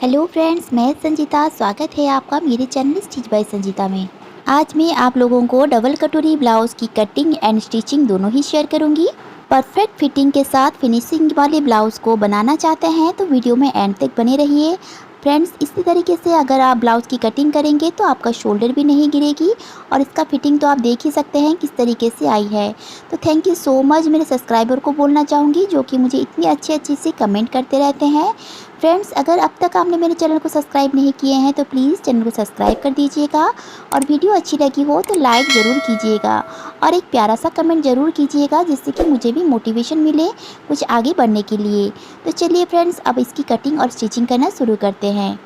Hello friends, मैं संजीता। स्वागत है आपका मेरे चैनल स्टिच बाय संजीता में। आज मैं आप लोगों को डबल कटोरी ब्लाउज़ की कटिंग एंड स्टिचिंग दोनों ही शेयर करूंगी। परफेक्ट फिटिंग के साथ फिनिशिंग वाले ब्लाउज़ को बनाना चाहते हैं तो वीडियो में एंड तक बने रहिए। फ्रेंड्स, इसी तरीके से अगर आप ब्लाउज़ की कटिंग करेंगे तो आपका शोल्डर भी नहीं गिरेगी और इसका फिटिंग तो आप देख ही सकते हैं किस तरीके से आई है। तो थैंक यू सो मच मेरे सब्सक्राइबर को बोलना चाहूँगी जो कि मुझे इतनी अच्छी से कमेंट करते रहते हैं। फ्रेंड्स, अगर अब तक आपने मेरे चैनल को सब्सक्राइब नहीं किए हैं तो प्लीज़ चैनल को सब्सक्राइब कर दीजिएगा और वीडियो अच्छी लगी हो तो लाइक ज़रूर कीजिएगा और एक प्यारा सा कमेंट ज़रूर कीजिएगा जिससे कि मुझे भी मोटिवेशन मिले कुछ आगे बढ़ने के लिए। तो चलिए फ्रेंड्स, अब इसकी कटिंग और स्टिचिंग करना शुरू करते हैं।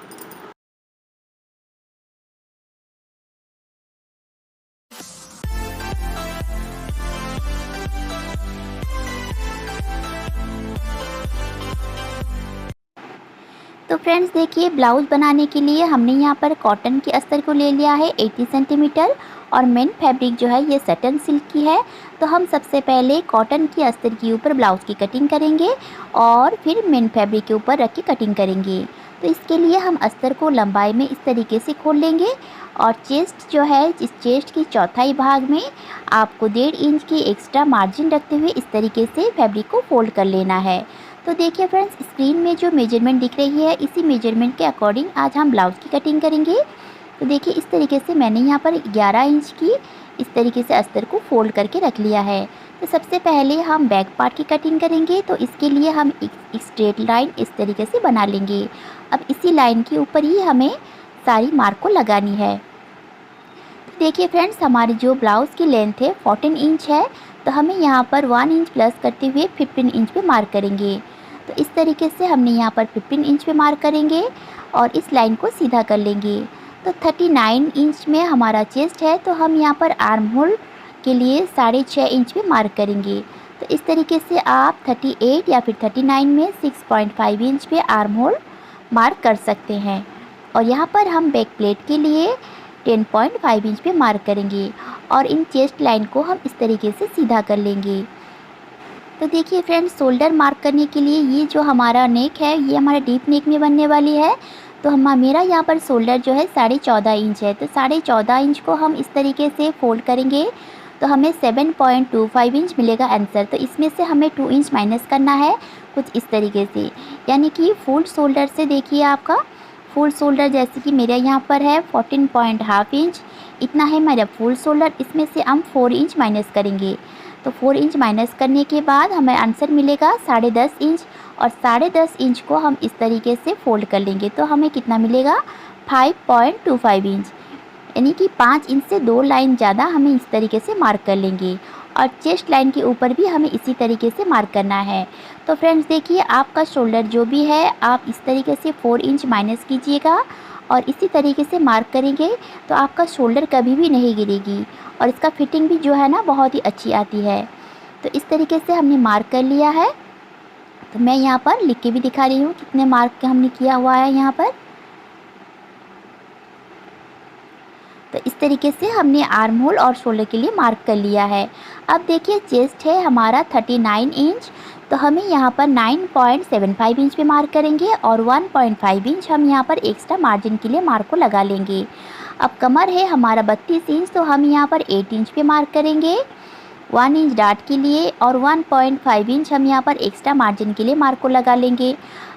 तो फ्रेंड्स देखिए, ब्लाउज़ बनाने के लिए हमने यहाँ पर कॉटन के अस्तर को ले लिया है 80 सेंटीमीटर और मेन फैब्रिक जो है ये सटन सिल्क की है। तो हम सबसे पहले कॉटन की अस्तर के ऊपर ब्लाउज़ की कटिंग करेंगे और फिर मेन फैब्रिक के ऊपर रख के कटिंग करेंगे। तो इसके लिए हम अस्तर को लंबाई में इस तरीके से खोल लेंगे और चेस्ट जो है, इस चेस्ट की चौथाई भाग में आपको 1.5 इंच की एक्स्ट्रा मार्जिन रखते हुए इस तरीके से फैब्रिक को फोल्ड कर लेना है। तो देखिए फ्रेंड्स, स्क्रीन में जो मेजरमेंट दिख रही है इसी मेजरमेंट के अकॉर्डिंग आज हम ब्लाउज़ की कटिंग करेंगे। तो देखिए इस तरीके से मैंने यहाँ पर 11 इंच की इस तरीके से अस्तर को फोल्ड करके रख लिया है। तो सबसे पहले हम बैक पार्ट की कटिंग करेंगे। तो इसके लिए हम एक स्ट्रेट लाइन इस तरीके से बना लेंगे। अब इसी लाइन के ऊपर ही हमें सारी मार्क को लगानी है। तो देखिए फ्रेंड्स, हमारी जो ब्लाउज़ की लेंथ है 14 इंच है, तो हमें यहाँ पर 1 इंच प्लस करते हुए 15 इंच पे मार्क करेंगे। तो इस तरीके से हमने यहाँ पर 15 इंच पे मार्क करेंगे और इस लाइन को सीधा कर लेंगे। तो 39 इंच में हमारा चेस्ट है, तो हम यहाँ पर आर्म होल के लिए 6.5 इंच पे मार्क करेंगे। तो इस तरीके से आप 38 या फिर 39 में 6.5 इंच पे आर्म होल मार्क कर सकते हैं। और यहाँ पर हम बैक प्लेट के लिए 10.5 इंच पे मार्क करेंगे और इन चेस्ट लाइन को हम इस तरीके से सीधा कर लेंगे। तो देखिए फ्रेंड्स, शोल्डर मार्क करने के लिए ये जो हमारा नेक है ये हमारा डीप नेक में बनने वाली है। तो मेरा यहाँ पर शोल्डर जो है 14.5 इंच है। तो 14.5 इंच को हम इस तरीके से फोल्ड करेंगे तो हमें 7.25 इंच मिलेगा आंसर। तो इसमें से हमें 2 इंच माइनस करना है कुछ इस तरीके से, यानी कि फुल शोल्डर से देखिए आपका फुल शोल्डर जैसे कि मेरे यहाँ पर है 14.5 इंच, इतना है मेरा फुल शोल्डर। इसमें से हम 4 इंच माइनस करेंगे। तो 4 इंच माइनस करने के बाद हमें आंसर मिलेगा 10.5 इंच और 10.5 इंच को हम इस तरीके से फोल्ड कर लेंगे तो हमें कितना मिलेगा 5.25 इंच, यानी कि 5 इंच से 2 लाइन ज़्यादा हमें इस तरीके से मार्क कर लेंगे। और चेस्ट लाइन के ऊपर भी हमें इसी तरीके से मार्क करना है। तो फ्रेंड्स देखिए, आपका शोल्डर जो भी है आप इस तरीके से 4 इंच माइनस कीजिएगा और इसी तरीके से मार्क करेंगे तो आपका शोल्डर कभी भी नहीं गिरेगी और इसका फिटिंग भी जो है ना बहुत ही अच्छी आती है। तो इस तरीके से हमने मार्क कर लिया है। तो मैं यहाँ पर लिख के भी दिखा रही हूँ कितने मार्क के हमने किया हुआ है यहाँ पर। तो इस तरीके से हमने आर्म होल और शोल्डर के लिए मार्क कर लिया है। अब देखिए चेस्ट है हमारा 39 इंच, तो हमें यहाँ पर 9.75 इंच पे मार्क करेंगे और 1.5 इंच हम यहाँ पर एक्स्ट्रा मार्जिन के लिए मार्क को लगा लेंगे। अब कमर है हमारा 32 इंच, तो हम यहाँ पर 8 इंच पे मार्क करेंगे 1 इंच डार्ट के लिए और 1.5 इंच हम यहाँ पर एक्स्ट्रा मार्जिन के लिए मार्क को लगा लेंगे।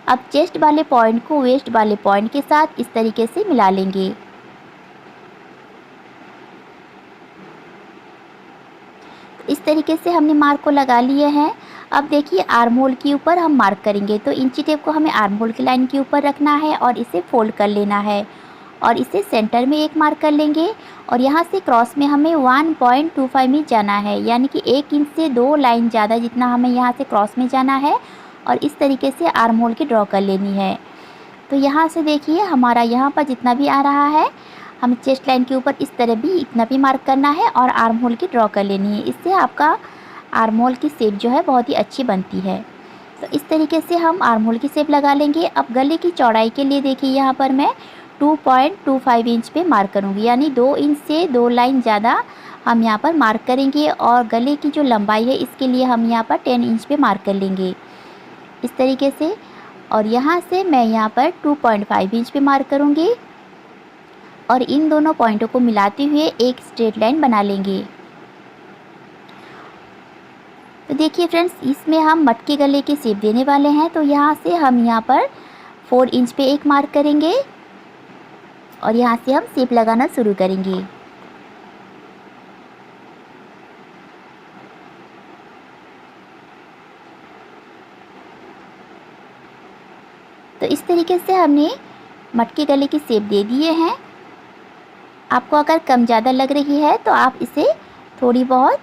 अब चेस्ट वाले पॉइंट को वेस्ट वाले पॉइंट के साथ इस तरीके से मिला लेंगे। इस तरीके से हमने मार्क को लगा लिए हैं। अब देखिए आर्म होल के ऊपर हम मार्क करेंगे। तो इंची टेप को हमें आर्म होल की लाइन के ऊपर रखना है और इसे फोल्ड कर लेना है और इसे सेंटर में एक मार्क कर लेंगे और यहाँ से क्रॉस में हमें 1.25 में जाना है, यानी कि 1 इंच से 2 लाइन ज़्यादा जितना हमें यहाँ से क्रॉस में जाना है और इस तरीके से आर्म होल की ड्रॉ कर लेनी है। तो यहाँ से देखिए हमारा यहाँ पर जितना भी आ रहा है हमें चेस्ट लाइन के ऊपर इस तरह भी इतना भी मार्क करना है और आर्म होल की ड्रॉ कर लेनी है। इससे आपका आर्म होल की शेप जो है बहुत ही अच्छी बनती है। तो इस तरीके से हम आर्म होल की शेप लगा लेंगे। अब गले की चौड़ाई के लिए देखिए यहाँ पर मैं 2.25 इंच पे मार्क करूँगी, यानी 2 इंच से 2 लाइन ज़्यादा हम यहाँ पर मार्क करेंगे और गले की जो लंबाई है इसके लिए हम यहाँ पर 10 इंच पे मार्क कर लेंगे इस तरीके से। और यहाँ से मैं यहाँ पर 2.5 इंच पे मार्क करूँगी और इन दोनों पॉइंटों को मिलाते हुए एक स्ट्रेट लाइन बना लेंगे। तो देखिए फ्रेंड्स, इसमें हम मटके गले के शेप देने वाले हैं, तो यहाँ से हम यहाँ पर 4 इंच पे एक मार्क करेंगे और यहाँ से हम शेप लगाना शुरू करेंगे। तो इस तरीके से हमने मटके गले की शेप दे दिए हैं। आपको अगर कम ज़्यादा लग रही है तो आप इसे थोड़ी बहुत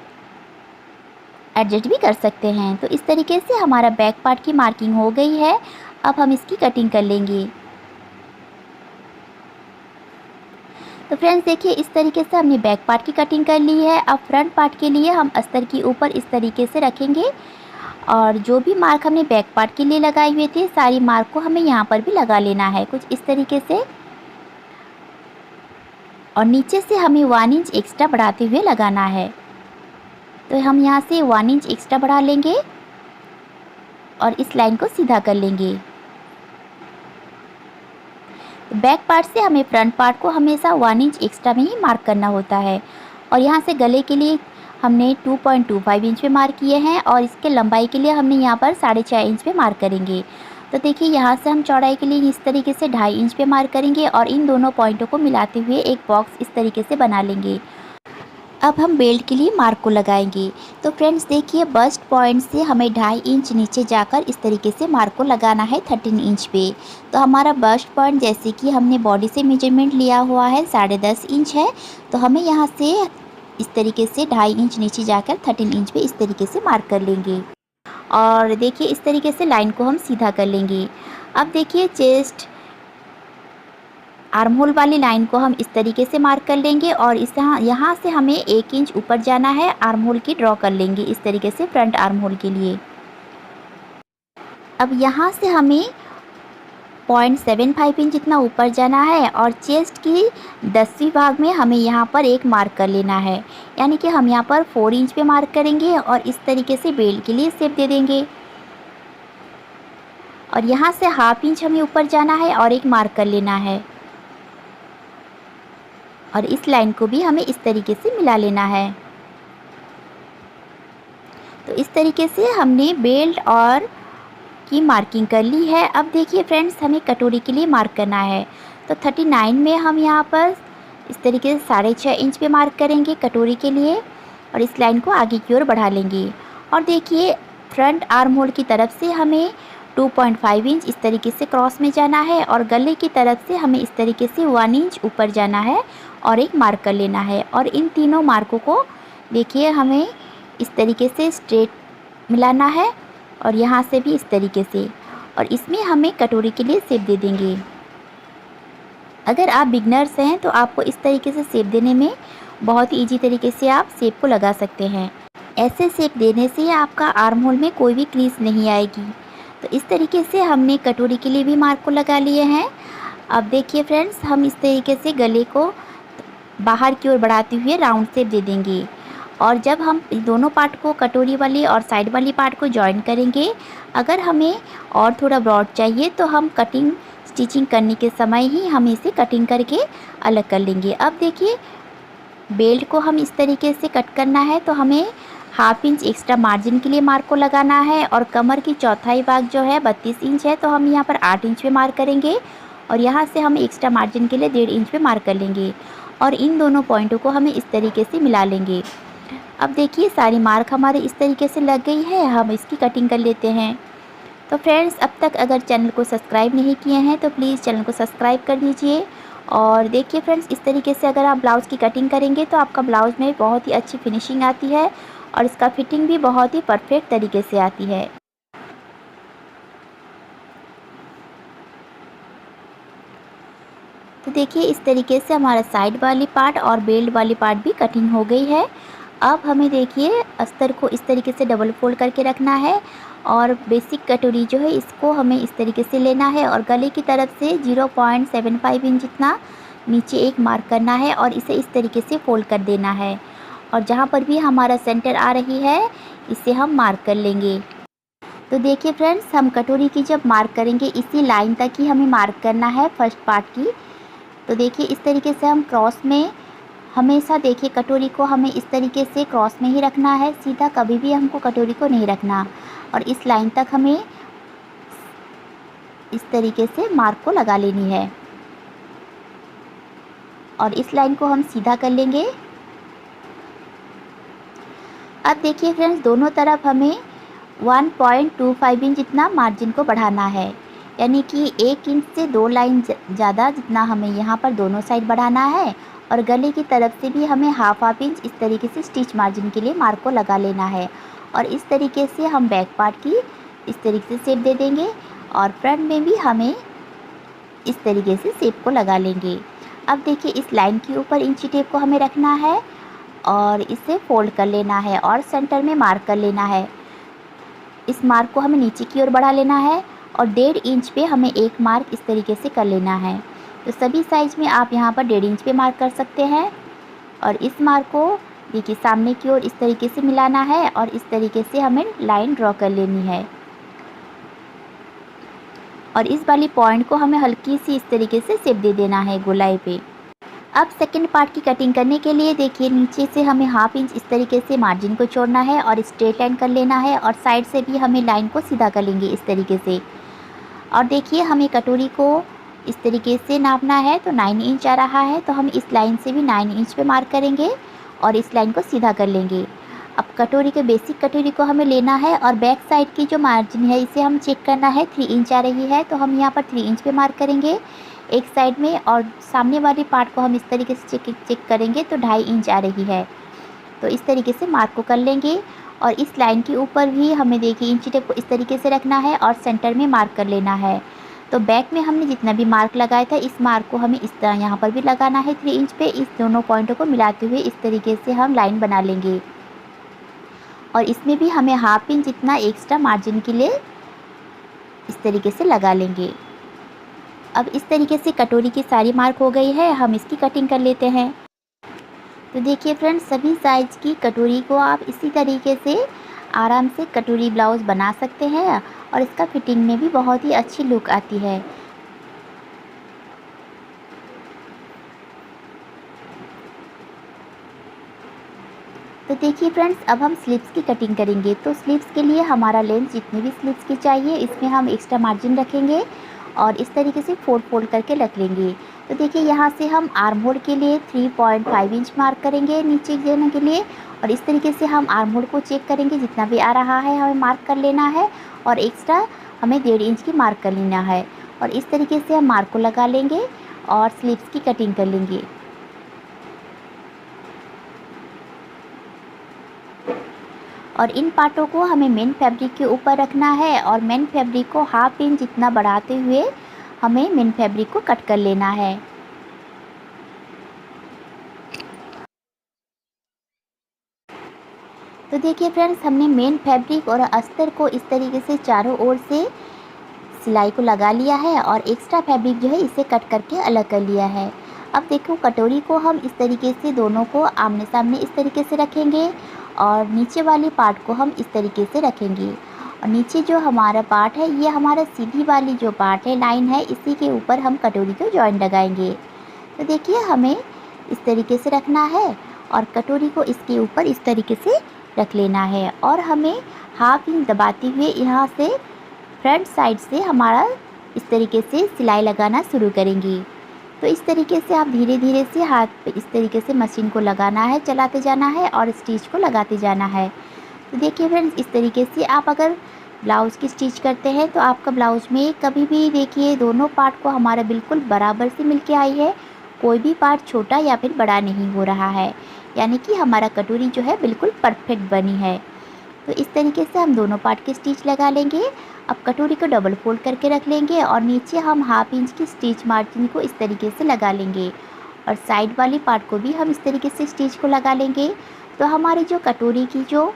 एडजस्ट भी कर सकते हैं। तो इस तरीके से हमारा बैक पार्ट की मार्किंग हो गई है। अब हम इसकी कटिंग कर लेंगे। तो फ्रेंड्स देखिए, इस तरीके से हमने बैक पार्ट की कटिंग कर ली है। अब फ्रंट पार्ट के लिए हम अस्तर की ऊपर इस तरीके से रखेंगे और जो भी मार्क हमने बैक पार्ट के लिए लगाए हुए थे, सारी मार्क को हमें यहाँ पर भी लगा लेना है कुछ इस तरीके से। और नीचे से हमें 1 इंच एक्स्ट्रा बढ़ाते हुए लगाना है। तो हम यहाँ से 1 इंच एक्स्ट्रा बढ़ा लेंगे और इस लाइन को सीधा कर लेंगे। बैक पार्ट से हमें फ्रंट पार्ट को हमेशा 1 इंच एक्स्ट्रा में ही मार्क करना होता है। और यहाँ से गले के लिए हमने 2.25 इंच पे मार्क किए हैं और इसके लंबाई के लिए हमने यहाँ पर 6.5 इंच पे मार्क करेंगे। तो देखिए, यहाँ से हम चौड़ाई के लिए इस तरीके से 2.5 इंच पे मार्क करेंगे और इन दोनों पॉइंटों को मिलाते हुए एक बॉक्स इस तरीके से बना लेंगे। अब हम बेल्ट के लिए मार्क को लगाएंगे। तो फ्रेंड्स देखिए, बस्ट पॉइंट से हमें 2.5 इंच नीचे जाकर इस तरीके से मार्क को लगाना है 13 इंच पे। तो हमारा बस्ट पॉइंट, जैसे कि हमने बॉडी से मेजरमेंट लिया हुआ है 10.5 इंच है, तो हमें यहाँ से इस तरीके से 2.5 इंच नीचे जाकर 13 इंच पे इस तरीके से मार्क कर लेंगे। और देखिए, इस तरीके से लाइन को हम सीधा कर लेंगे। अब देखिए, चेस्ट आर्म होल वाली लाइन को हम इस तरीके से मार्क कर लेंगे और इस यहाँ से हमें 1 इंच ऊपर जाना है। आर्म होल की ड्रॉ कर लेंगे इस तरीके से फ्रंट आर्म होल के लिए। अब यहाँ से हमें 0.75 इंच जितना ऊपर जाना है और चेस्ट की 10वीं भाग में हमें यहाँ पर एक मार्क कर लेना है। यानी कि हम यहाँ पर 4 इंच पे मार्क करेंगे और इस तरीके से बेल्ट के लिए शेप दे देंगे। और यहाँ से 1/2 इंच हमें ऊपर जाना है और एक मार्क कर लेना है और इस लाइन को भी हमें इस तरीके से मिला लेना है। तो इस तरीके से हमने बेल्ट और की मार्किंग कर ली है। अब देखिए फ्रेंड्स, हमें कटोरी के लिए मार्क करना है। तो 39 में हम यहाँ पर इस तरीके से 6.5 इंच पे मार्क करेंगे कटोरी के लिए और इस लाइन को आगे की ओर बढ़ा लेंगे। और देखिए, फ्रंट आर्म होल की तरफ से हमें 2.5 इंच इस तरीके से क्रॉस में जाना है और गले की तरफ से हमें इस तरीके से 1 इंच ऊपर जाना है और एक मार्क कर लेना है। और इन तीनों मार्कों को देखिए, हमें इस तरीके से स्ट्रेट मिलाना है और यहाँ से भी इस तरीके से, और इसमें हमें कटोरी के लिए शेप दे देंगे। अगर आप बिगनर्स हैं तो आपको इस तरीके से शेप देने में बहुत ही ईजी तरीके से आप शेप को लगा सकते हैं। ऐसे शेप देने से आपका आर्म होल में कोई भी क्रीज नहीं आएगी। तो इस तरीके से हमने कटोरी के लिए भी मार्क को लगा लिए हैं। अब देखिए फ्रेंड्स, हम इस तरीके से गले को बाहर की ओर बढ़ाते हुए राउंड शेप दे देंगे। और जब हम दोनों पार्ट को, कटोरी वाली और साइड वाली पार्ट को जॉइन करेंगे, अगर हमें और थोड़ा ब्रॉड चाहिए तो हम कटिंग स्टिचिंग करने के समय ही हम इसे कटिंग करके अलग कर लेंगे। अब देखिए, बेल्ट को हम इस तरीके से कट करना है तो हमें 1/2 इंच एक्स्ट्रा मार्जिन के लिए मार्क को लगाना है। और कमर की चौथाई भाग जो है 32 इंच है, तो हम यहाँ पर 8 इंच पे मार्क करेंगे और यहाँ से हम एक्स्ट्रा मार्जिन के लिए 1.5 इंच पे मार्क कर लेंगे और इन दोनों पॉइंटों को हमें इस तरीके से मिला लेंगे। अब देखिए, सारी मार्क हमारे इस तरीके से लग गई है। हम इसकी कटिंग कर लेते हैं। तो फ्रेंड्स, अब तक अगर चैनल को सब्सक्राइब नहीं किए हैं तो प्लीज़ चैनल को सब्सक्राइब कर दीजिए। और देखिए फ्रेंड्स, इस तरीके से अगर आप ब्लाउज़ की कटिंग करेंगे तो आपका ब्लाउज़ में बहुत ही अच्छी फिनिशिंग आती है और इसका फिटिंग भी बहुत ही परफेक्ट तरीके से आती है। तो देखिए, इस तरीके से हमारा साइड वाली पार्ट और बेल्ट वाली पार्ट भी कटिंग हो गई है। अब हमें देखिए, अस्तर को इस तरीके से डबल फोल्ड करके रखना है और बेसिक कटोरी जो है इसको हमें इस तरीके से लेना है और गले की तरफ से 0.75 इंच जितना नीचे एक मार्क करना है और इसे इस तरीके से फोल्ड कर देना है। और जहाँ पर भी हमारा सेंटर आ रही है इसे हम मार्क कर लेंगे। तो देखिए फ्रेंड्स, हम कटोरी की जब मार्क करेंगे इसी लाइन तक ही हमें मार्क करना है फर्स्ट पार्ट की। तो देखिए इस तरीके से हम क्रॉस में हमेशा, देखिए कटोरी को हमें इस तरीके से क्रॉस में ही रखना है, सीधा कभी भी हमको कटोरी को नहीं रखना। और इस लाइन तक हमें इस तरीके से मार्क को लगा लेनी है और इस लाइन को हम सीधा कर लेंगे। अब देखिए फ्रेंड्स, दोनों तरफ हमें 1.25 इंच जितना मार्जिन को बढ़ाना है, यानी कि 1 इंच से 2 लाइन ज़्यादा जितना हमें यहाँ पर दोनों साइड बढ़ाना है। और गले की तरफ से भी हमें हाफ इंच इस तरीके से स्टिच मार्जिन के लिए मार्क को लगा लेना है। और इस तरीके से हम बैक पार्ट की इस तरीके से शेप दे देंगे और फ्रंट में भी हमें इस तरीके से शेप को लगा लेंगे। अब देखिए इस लाइन के ऊपर इंची टेप को हमें रखना है और इसे फोल्ड कर लेना है और सेंटर में मार्क कर लेना है। इस मार्क को हमें नीचे की ओर बढ़ा लेना है और 1.5 इंच पे हमें एक मार्क इस तरीके से कर लेना है। तो सभी साइज़ में आप यहाँ पर 1.5 इंच पे मार्क कर सकते हैं। और इस मार्क को देखिए सामने की ओर इस तरीके से मिलाना है और इस तरीके से हमें लाइन ड्रॉ कर लेनी है। और इस वाली पॉइंट को हमें हल्की सी इस तरीके से शेप दे देना है गोलाई पे। अब सेकंड पार्ट की कटिंग करने के लिए देखिए नीचे से हमें हाफ इंच इस तरीके से मार्जिन को छोड़ना है और स्ट्रेट लाइन कर लेना है और साइड से भी हमें लाइन को सीधा कर लेंगे इस तरीके से। और देखिए हमें कटोरी को इस तरीके से नापना है, तो 9 इंच आ रहा है, तो हम इस लाइन से भी 9 इंच पे मार्क करेंगे और इस लाइन को सीधा कर लेंगे। अब कटोरी के बेसिक कटोरी को हमें लेना है और बैक साइड की जो मार्जिन है इसे हम चेक करना है। 3 इंच आ रही है, तो हम यहाँ पर 3 इंच पे मार्क करेंगे एक साइड में, और सामने वाली पार्ट को हम इस तरीके से चेक करेंगे तो 2.5 इंच आ रही है। तो इस तरीके से मार्क को कर लेंगे और इस लाइन के ऊपर भी हमें देखिए इंची टेप को इस तरीके से रखना है और सेंटर में मार्क कर लेना है। तो बैक में हमने जितना भी मार्क लगाया था इस मार्क को हमें इस तरह यहाँ पर भी लगाना है 3 इंच पे। इस दोनों पॉइंटों को मिलाते हुए इस तरीके से हम लाइन बना लेंगे और इसमें भी हमें हाफ इंच जितना एक्स्ट्रा मार्जिन के लिए इस तरीके से लगा लेंगे। अब इस तरीके से कटोरी की सारी मार्क हो गई है, हम इसकी कटिंग कर लेते हैं। तो देखिए फ्रेंड्स, सभी साइज़ की कटोरी को आप इसी तरीके से आराम से कटोरी ब्लाउज़ बना सकते हैं और इसका फिटिंग में भी बहुत ही अच्छी लुक आती है। तो देखिए फ्रेंड्स, अब हम स्लीव्स की कटिंग करेंगे। तो स्लीव्स के लिए हमारा लेंथ जितनी भी स्लीव्स की चाहिए इसमें हम एक्स्ट्रा मार्जिन रखेंगे और इस तरीके से फोल्ड करके रख लेंगे। तो देखिए यहाँ से हम आर्म होल के लिए 3.5 इंच मार्क करेंगे नीचे देने के लिए और इस तरीके से हम आर्म होल को चेक करेंगे, जितना भी आ रहा है हमें मार्क कर लेना है और एक्स्ट्रा हमें 1.5 इंच की मार्क कर लेना है और इस तरीके से हम मार्क को लगा लेंगे और स्लीव्स की कटिंग कर लेंगे। और इन पार्टों को हमें मेन फैब्रिक के ऊपर रखना है और मेन फैब्रिक को हाफ इंच जितना बढ़ाते हुए हमें मेन फैब्रिक को कट कर लेना है। तो देखिए फ्रेंड्स, हमने मेन फैब्रिक और अस्तर को इस तरीके से चारों ओर से सिलाई को लगा लिया है और एक्स्ट्रा फैब्रिक जो है इसे कट करके अलग कर लिया है। अब देखो कटोरी को हम इस तरीके से दोनों को आमने सामने इस तरीके से रखेंगे और नीचे वाली पार्ट को हम इस तरीके से रखेंगे और नीचे जो हमारा पार्ट है ये हमारा सीधी वाली जो पार्ट है लाइन है, इसी के ऊपर हम कटोरी को जॉइंट लगाएंगे। तो देखिए हमें इस तरीके से रखना है और कटोरी को इसके ऊपर इस तरीके से रख लेना है और हमें हाफ इंच दबाते हुए यहाँ से फ्रंट साइड से हमारा इस तरीके से सिलाई लगाना शुरू करेंगे। तो इस तरीके से आप धीरे धीरे से हाथ पे इस तरीके से मशीन को लगाना है, चलाते जाना है और स्टिच को लगाते जाना है। तो देखिए फ्रेंड्स, इस तरीके से आप अगर ब्लाउज़ की स्टिच करते हैं तो आपका ब्लाउज़ में कभी भी देखिए दोनों पार्ट को हमारा बिल्कुल बराबर से मिलके आई है, कोई भी पार्ट छोटा या फिर बड़ा नहीं हो रहा है, यानी कि हमारा कटोरी जो है बिल्कुल परफेक्ट बनी है। तो इस तरीके से हम दोनों पार्ट की स्टिच लगा लेंगे। अब कटोरी को डबल फोल्ड करके रख लेंगे और नीचे हम हाफ इंच की स्टिच मार्जिन को इस तरीके से लगा लेंगे और साइड वाली पार्ट को भी हम इस तरीके से स्टिच को लगा लेंगे। तो हमारी जो कटोरी की जो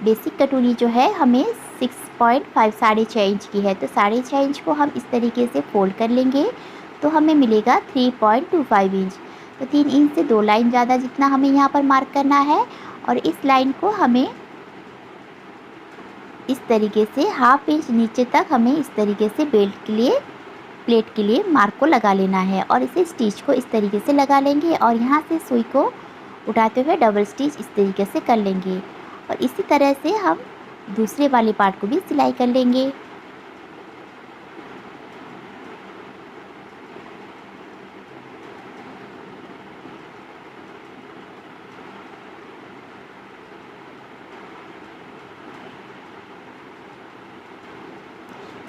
बेसिक कटोरी जो है हमें 6.5 6.5 इंच की है, तो 6.5 इंच को हम इस तरीके से फोल्ड कर लेंगे तो हमें मिलेगा 3.25 इंच। तो 3 इंच से 2 लाइन ज़्यादा जितना हमें यहाँ पर मार्क करना है और इस लाइन को हमें इस तरीके से हाफ इंच नीचे तक हमें इस तरीके से प्लेट के लिए मार्क को लगा लेना है और इसे स्टिच को इस तरीके से लगा लेंगे और यहाँ से सुई को उठाते हुए डबल स्टिच इस तरीके से कर लेंगे और इसी तरह से हम दूसरे वाले पार्ट को भी सिलाई कर लेंगे।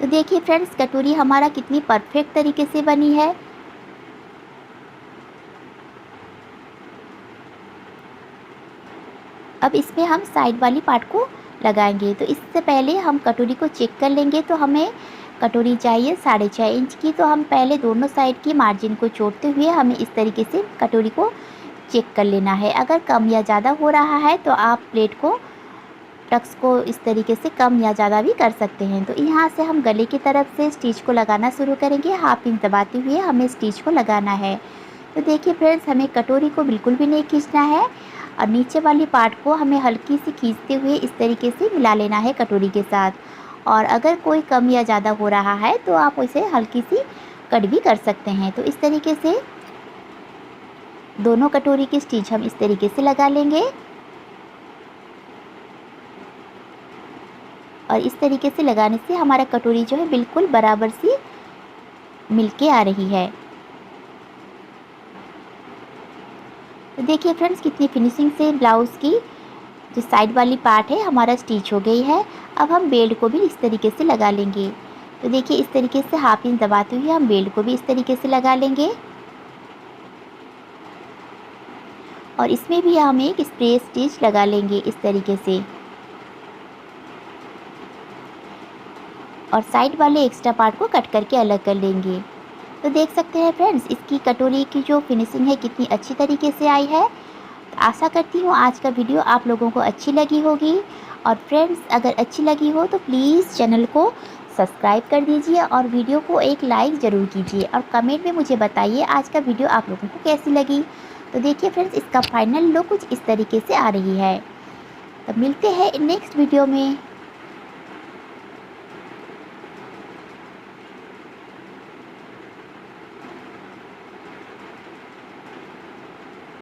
तो देखिए फ्रेंड्स, कटोरी हमारा कितनी परफेक्ट तरीके से बनी है। अब इसमें हम साइड वाली पार्ट को लगाएंगे। तो इससे पहले हम कटोरी को चेक कर लेंगे। तो हमें कटोरी चाहिए 6.5 इंच की। तो हम पहले दोनों साइड की मार्जिन को जोड़ते हुए हमें इस तरीके से कटोरी को चेक कर लेना है। अगर कम या ज़्यादा हो रहा है तो आप प्लेट को टक्स को इस तरीके से कम या ज़्यादा भी कर सकते हैं। तो यहाँ से हम गले की तरफ से स्टिच को लगाना शुरू करेंगे। हाफ इंच दबाते हुए हमें स्टिच को लगाना है। तो देखिए फ्रेंड्स, हमें कटोरी को बिल्कुल भी नहीं खींचना है और नीचे वाली पार्ट को हमें हल्की सी खींचते हुए इस तरीके से मिला लेना है कटोरी के साथ। और अगर कोई कम या ज़्यादा हो रहा है तो आप उसे हल्की सी कट भी कर सकते हैं। तो इस तरीके से दोनों कटोरी की स्टिच हम इस तरीके से लगा लेंगे और इस तरीके से लगाने से हमारा कटोरी जो है बिल्कुल बराबर सी मिलके आ रही है। तो देखिए फ्रेंड्स, कितनी फिनिशिंग से ब्लाउज़ की जो साइड वाली पार्ट है हमारा स्टिच हो गई है। अब हम बेल्ट को भी इस तरीके से लगा लेंगे। तो देखिए इस तरीके से हाफ इंच दबाते हुए हम बेल्ट को भी इस तरीके से लगा लेंगे और इसमें भी हम एक स्प्रे स्टिच लगा लेंगे इस तरीके से और साइड वाले एक्स्ट्रा पार्ट को कट करके अलग कर लेंगे। तो देख सकते हैं फ्रेंड्स, इसकी कटोरी की जो फिनिशिंग है कितनी अच्छी तरीके से आई है। तो आशा करती हूँ आज का वीडियो आप लोगों को अच्छी लगी होगी। और फ्रेंड्स, अगर अच्छी लगी हो तो प्लीज़ चैनल को सब्सक्राइब कर दीजिए और वीडियो को एक लाइक ज़रूर कीजिए और कमेंट में मुझे बताइए आज का वीडियो आप लोगों को कैसी लगी। तो देखिए फ्रेंड्स, इसका फाइनल लुक कुछ इस तरीके से आ रही है। तो मिलते हैं नेक्स्ट वीडियो में।